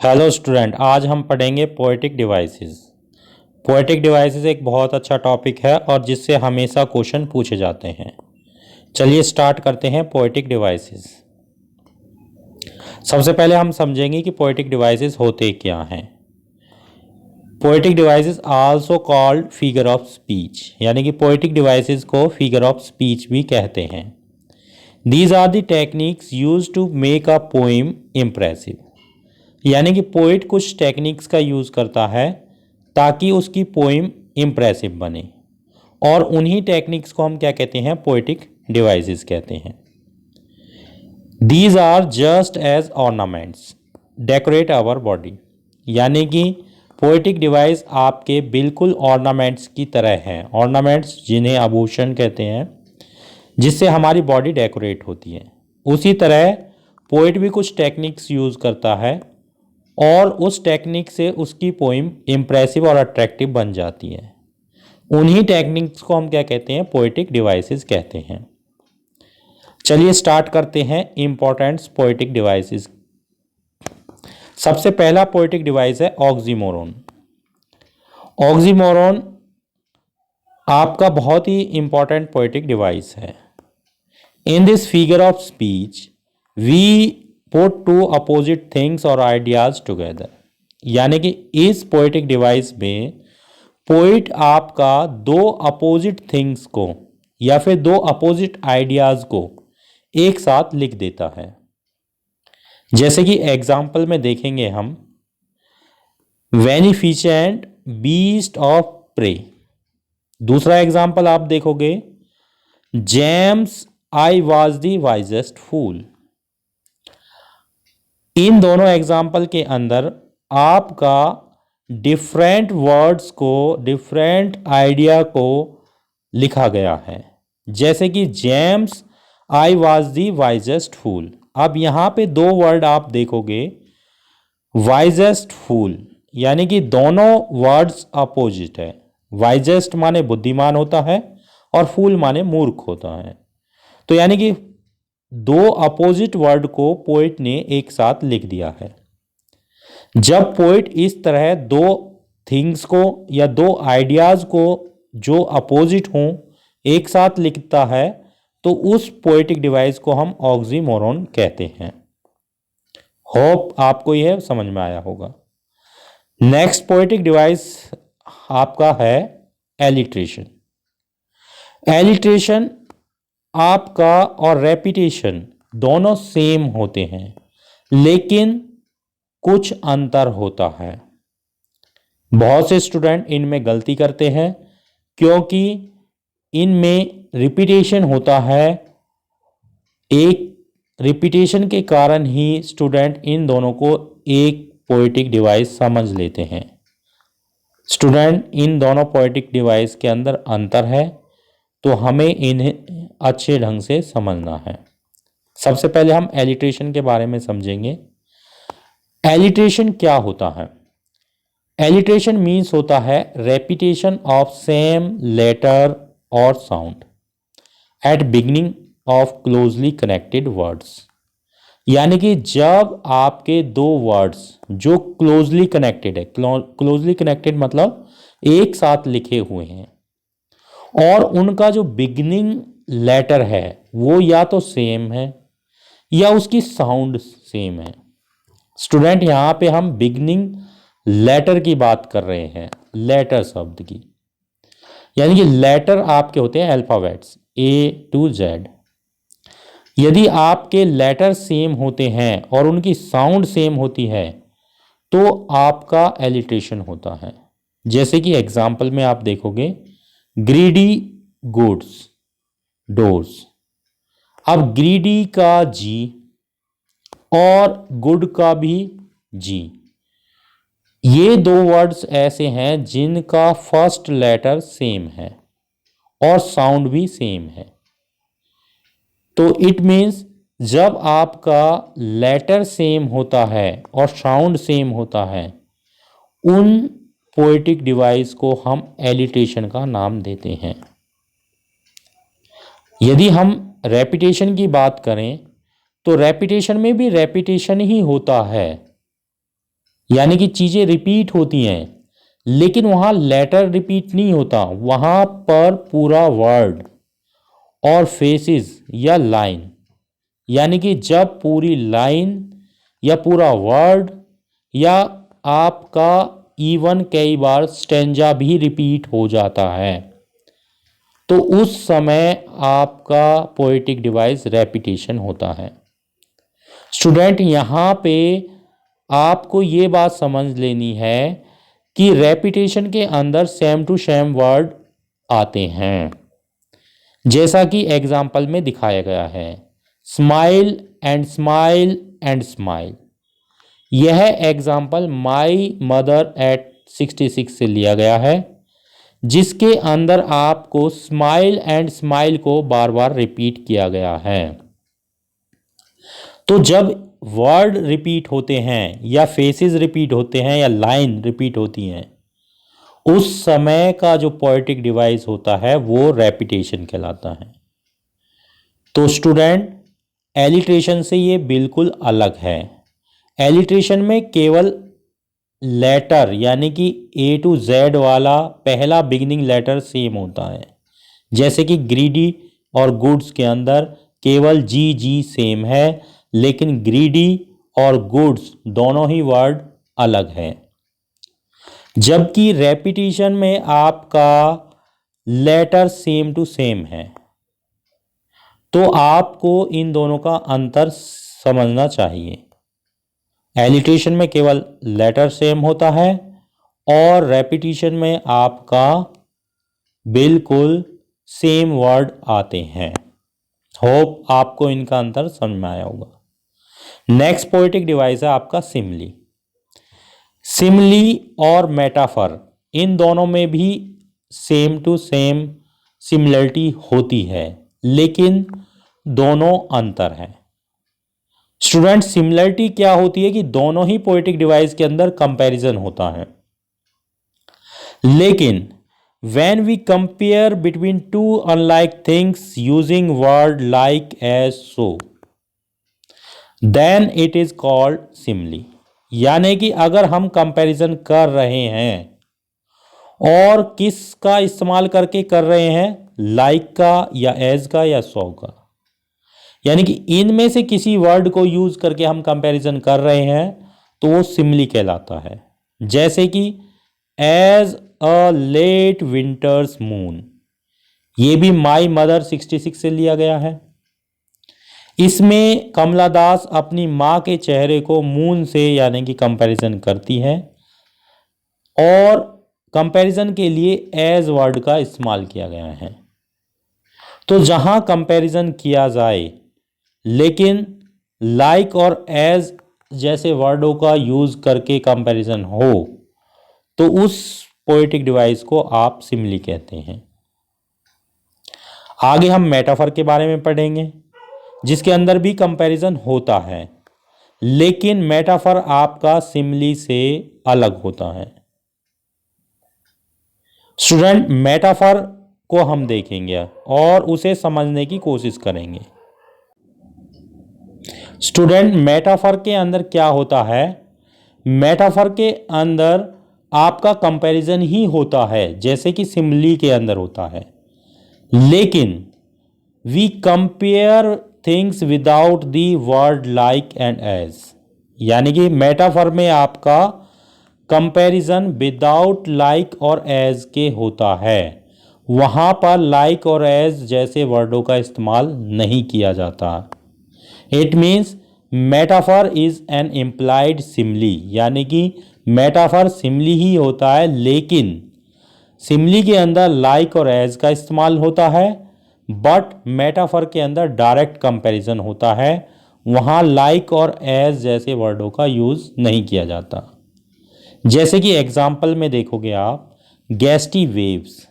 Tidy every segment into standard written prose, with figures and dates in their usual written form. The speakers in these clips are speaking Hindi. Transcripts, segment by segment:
हेलो स्टूडेंट, आज हम पढ़ेंगे पोएटिक डिवाइसेस। पोएटिक डिवाइसेस एक बहुत अच्छा टॉपिक है और जिससे हमेशा क्वेश्चन पूछे जाते हैं। चलिए स्टार्ट करते हैं पोएटिक डिवाइसेस। सबसे पहले हम समझेंगे कि पोएटिक डिवाइसेस होते क्या हैं। Poetic devices also called figure of speech, यानी कि पोएटिक डिवाइसेस को फिगर ऑफ स्पीच भी कहते हैं। These are the techniques use to make a poem impressive, यानी कि पोइट कुछ टेक्निक्स का यूज़ करता है ताकि उसकी पोइम इम्प्रेसिव बने, और उन्हीं टेक्निक्स को हम क्या कहते हैं, पोइटिक डिवाइसेस कहते हैं। These are just as ornaments decorate our body, यानी कि पोइटिक डिवाइस आपके बिल्कुल ऑर्नामेंट्स की तरह हैं। ऑर्नामेंट्स जिन्हें आभूषण कहते हैं, जिससे हमारी बॉडी डेकोरेट होती है। उसी तरह पोइट भी कुछ टेक्निक्स यूज़ करता है और उस टेक्निक से उसकी पोइम इम्प्रेसिव और अट्रैक्टिव बन जाती है। उन्हीं टेक्निक्स को हम क्या कहते हैं, पोएटिक डिवाइसेस कहते हैं। चलिए स्टार्ट करते हैं इंपॉर्टेंट पोएटिक डिवाइसेस। सबसे पहला पोएटिक डिवाइस है ऑक्सीमोरोन। ऑक्सीमोरोन आपका बहुत ही इंपॉर्टेंट पोएटिक डिवाइस है। In this figure of speech we put two opposite things और आइडियाज टुगेदर, यानी कि इस पोएटिक डिवाइस में पोइट आपका दो अपोजिट थिंग्स को या फिर दो अपोजिट आइडियाज को एक साथ लिख देता है। जैसे कि एग्जाम्पल में देखेंगे हम, बेनिफिशेंट बीस्ट ऑफ प्रे। दूसरा एग्जाम्पल आप देखोगे, James I was the wisest fool. इन दोनों एग्जाम्पल के अंदर आपका डिफरेंट वर्ड्स को, डिफरेंट आइडिया को लिखा गया है। जैसे कि James I was the wisest fool. अब यहाँ पे दो वर्ड आप देखोगे, वाइजेस्ट फूल, यानी कि दोनों वर्ड्स अपोजिट है। वाइजेस्ट माने बुद्धिमान होता है और फूल माने मूर्ख होता है। तो यानी कि दो अपोजिट वर्ड को पोइट ने एक साथ लिख दिया है। जब पोइट इस तरह दो थिंग्स को या दो आइडियाज को जो अपोजिट हों एक साथ लिखता है, तो उस पोएटिक डिवाइस को हम ऑक्सीमोरोन कहते हैं। होप आपको यह समझ में आया होगा। नेक्स्ट पोएटिक डिवाइस आपका है एलिट्रेशन। एलिट्रेशन आपका और रेपिटेशन दोनों सेम होते हैं, लेकिन कुछ अंतर होता है। बहुत से स्टूडेंट इनमें गलती करते हैं क्योंकि इनमें रिपीटेशन होता है। एक रिपीटेशन के कारण ही स्टूडेंट इन दोनों को एक पोएटिक डिवाइस समझ लेते हैं। स्टूडेंट, इन दोनों पोएटिक डिवाइस के अंदर अंतर है, तो हमें इन्हें अच्छे ढंग से समझना है। सबसे पहले हम एलिट्रेशन के बारे में समझेंगे। एलिट्रेशन क्या होता है? एलिट्रेशन मीन्स होता है रेपिटेशन ऑफ सेम लेटर और sound at beginning of closely connected words, यानी कि जब आपके दो वर्ड्स जो क्लोजली कनेक्टेड है, क्लोजली कनेक्टेड मतलब एक साथ लिखे हुए हैं, और उनका जो बिगिनिंग लेटर है वो या तो सेम है या उसकी साउंड सेम है। स्टूडेंट, यहां पे हम बिगिनिंग लेटर की बात कर रहे हैं, लेटर शब्द की, यानी कि लेटर आपके होते हैं अल्फाबेट्स A to Z। यदि आपके लेटर सेम होते हैं और उनकी साउंड सेम होती है तो आपका एलिट्रेशन होता है। जैसे कि एग्जाम्पल में आप देखोगे, ग्रीडी गुड्स डोर्स। अब ग्रीडी का जी और गुड का भी जी, ये दो वर्ड्स ऐसे हैं जिनका फर्स्ट लेटर सेम है और साउंड भी सेम है। तो इट मीन्स जब आपका लेटर सेम होता है और साउंड सेम होता है, उन पोएटिक डिवाइस को हम एलिट्रेशन का नाम देते हैं। यदि हम रेपिटेशन की बात करें तो रेपिटेशन में भी रेपिटेशन ही होता है, यानी कि चीजें रिपीट होती हैं, लेकिन वहां लेटर रिपीट नहीं होता, वहां पर पूरा वर्ड और फेसेस या लाइन, यानी कि जब पूरी लाइन या पूरा वर्ड या आपका इवन कई बार स्टेंजा भी रिपीट हो जाता है, तो उस समय आपका पोएटिक डिवाइस रेपिटेशन होता है। स्टूडेंट, यहाँ पे आपको ये बात समझ लेनी है कि रेपिटेशन के अंदर सेम टू सेम वर्ड आते हैं, जैसा कि एग्जाम्पल में दिखाया गया है, smile and smile and smile. यह एग्जाम्पल माई मदर एट 66 से लिया गया है, जिसके अंदर आपको स्माइल एंड स्माइल को बार बार रिपीट किया गया है। तो जब वर्ड रिपीट होते हैं या फेसेस रिपीट होते हैं या लाइन रिपीट होती हैं, उस समय का जो पोएटिक डिवाइस होता है वो रेपिटेशन कहलाता है। तो स्टूडेंट, एलिट्रेशन से ये बिल्कुल अलग है। एलिट्रेशन में केवल लेटर यानी कि ए टू जेड वाला पहला बिगिनिंग लेटर सेम होता है, जैसे कि ग्रीडी और गुड्स के अंदर केवल जी जी सेम है, लेकिन ग्रीडी और गुड्स दोनों ही वर्ड अलग है। जबकि रेपिटेशन में आपका लेटर सेम टू सेम है। तो आपको इन दोनों का अंतर समझना चाहिए। एलिट्रेशन में केवल लेटर सेम होता है और रेपिटेशन में आपका बिल्कुल सेम वर्ड आते हैं। होप आपको इनका अंतर समझ में आया होगा। नेक्स्ट पोएटिक डिवाइस है आपका सिमली। सिमली और मेटाफर, इन दोनों में भी सेम टू सेम सिमिलरिटी होती है, लेकिन दोनों अंतर है। स्टूडेंट, सिमिलरिटी क्या होती है कि दोनों ही पोएटिक डिवाइस के अंदर कंपैरिजन होता है, लेकिन when we compare between two unlike things using word like as so, then it is called simile। यानी कि अगर हम कंपैरिजन कर रहे हैं और किसका इस्तेमाल करके कर रहे हैं, लाइक का या एज का या सो का, यानी कि इनमें से किसी वर्ड को यूज करके हम कंपैरिजन कर रहे हैं, तो वो सिमली कहलाता है। जैसे कि as a late winter's moon, ये भी माई मदर 66 से लिया गया है। इसमें कमला दास अपनी माँ के चेहरे को मून से यानी कि कंपैरिजन करती है और कंपैरिजन के लिए एज वर्ड का इस्तेमाल किया गया है। तो जहां कंपैरिजन किया जाए लेकिन लाइक और एज जैसे वर्डों का यूज करके कंपैरिजन हो, तो उस पोएटिक डिवाइस को आप सिमली कहते हैं। आगे हम मेटाफर के बारे में पढ़ेंगे, जिसके अंदर भी कंपैरिजन होता है, लेकिन मेटाफर आपका सिमली से अलग होता है। स्टूडेंट, मेटाफर को हम देखेंगे और उसे समझने की कोशिश करेंगे। स्टूडेंट, मेटाफर के अंदर क्या होता है? मेटाफर के अंदर आपका कंपैरिजन ही होता है, जैसे कि सिमली के अंदर होता है, लेकिन we compare things without the word like and as. यानी कि मेटाफर में आपका कंपैरिजन विदाउट लाइक और एज के होता है, वहां पर लाइक और एज जैसे वर्डों का इस्तेमाल नहीं किया जाता। It means metaphor is an implied simile, यानी कि मेटाफर सिमली ही होता है, लेकिन सिमली के अंदर लाइक और एज का इस्तेमाल होता है, बट मेटाफर के अंदर डायरेक्ट कंपैरिजन होता है, वहाँ लाइक और एज जैसे वर्डों का यूज़ नहीं किया जाता। जैसे कि एग्जाम्पल में देखोगे आप, गैस्टी वेव्स,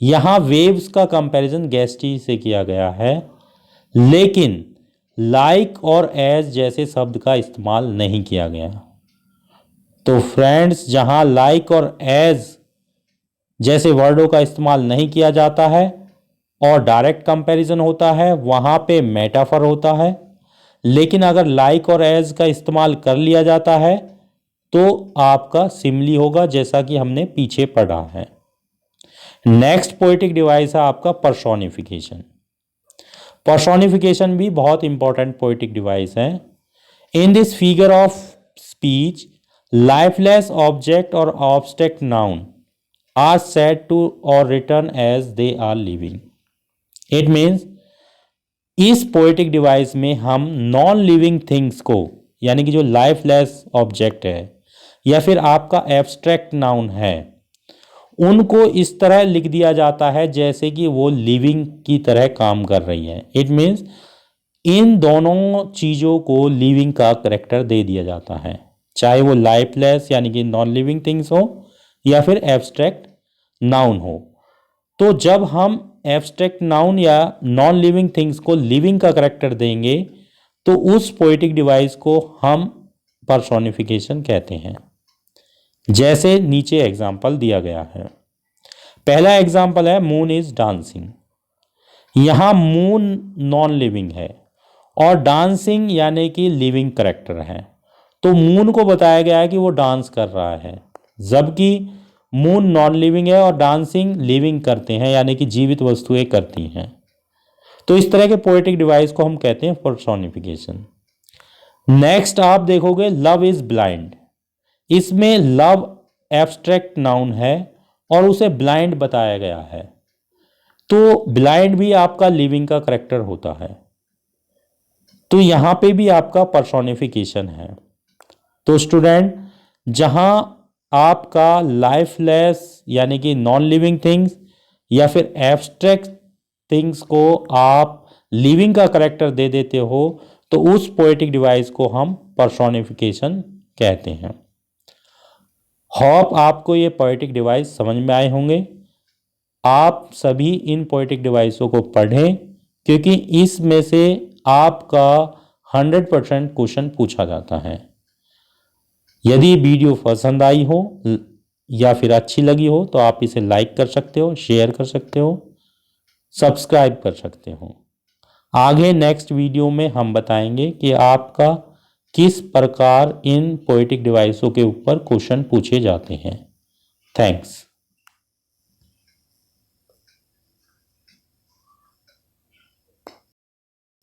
यहाँ वेव्स का कंपैरिजन गैस्टी से किया गया है, लेकिन लाइक और एज जैसे शब्द का इस्तेमाल नहीं किया गया। तो फ्रेंड्स, जहां लाइक और एज जैसे वर्डों का इस्तेमाल नहीं किया जाता है और डायरेक्ट कंपैरिजन होता है, वहां पे मेटाफर होता है। लेकिन अगर लाइक और एज का इस्तेमाल कर लिया जाता है तो आपका सिमिली होगा, जैसा कि हमने पीछे पढ़ा है। नेक्स्ट पोएटिक डिवाइस है आपका पर्सोनिफिकेशन। पर्सोनिफिकेशन भी बहुत इंपॉर्टेंट पोएटिक डिवाइस है। In this figure of speech, lifeless object और abstract noun are said to और return as they are living. It means इस पोएटिक डिवाइस में हम नॉन लिविंग थिंग्स को, यानी कि जो लाइफलेस ऑब्जेक्ट है या फिर आपका एब्स्ट्रैक्ट नाउन है, उनको इस तरह लिख दिया जाता है जैसे कि वो लिविंग की तरह काम कर रही है। इट मीन्स इन दोनों चीज़ों को लिविंग का करेक्टर दे दिया जाता है, चाहे वो लाइफलेस यानी कि नॉन लिविंग थिंग्स हो या फिर एब्स्ट्रैक्ट नाउन हो। तो जब हम एब्स्ट्रैक्ट नाउन या नॉन लिविंग थिंग्स को लिविंग का करेक्टर देंगे तो उस पोएटिक डिवाइस को हम पर्सोनिफिकेशन कहते हैं। जैसे नीचे एग्जाम्पल दिया गया है। पहला एग्जाम्पल है मून इज डांसिंग। यहां मून नॉन लिविंग है और डांसिंग यानी कि लिविंग करेक्टर है। तो मून को बताया गया है कि वो डांस कर रहा है, जबकि मून नॉन लिविंग है और डांसिंग लिविंग करते हैं, यानी कि जीवित वस्तुएं करती हैं। तो इस तरह के पोएटिक डिवाइस को हम कहते हैं पर्सोनिफिकेशन। नेक्स्ट आप देखोगे लव इज ब्लाइंड। इसमें लव एब्स्ट्रैक्ट नाउन है और उसे ब्लाइंड बताया गया है। तो ब्लाइंड भी आपका लिविंग का करेक्टर होता है, तो यहां पे भी आपका पर्सोनिफिकेशन है। तो स्टूडेंट, जहां आपका लाइफलेस यानी कि नॉन लिविंग थिंग्स या फिर एब्स्ट्रैक्ट थिंग्स को आप लिविंग का करेक्टर दे देते हो तो उस पोएटिक डिवाइस को हम पर्सोनिफिकेशन कहते हैं। होप आपको ये पोएटिक डिवाइस समझ में आए होंगे। आप सभी इन पोएटिक डिवाइसों को पढ़ें, क्योंकि इसमें से आपका 100% क्वेश्चन पूछा जाता है। यदि वीडियो पसंद आई हो या फिर अच्छी लगी हो तो आप इसे लाइक कर सकते हो, शेयर कर सकते हो, सब्सक्राइब कर सकते हो। आगे नेक्स्ट वीडियो में हम बताएंगे कि आपका किस प्रकार इन पोएटिक डिवाइसों के ऊपर क्वेश्चन पूछे जाते हैं। थैंक्स।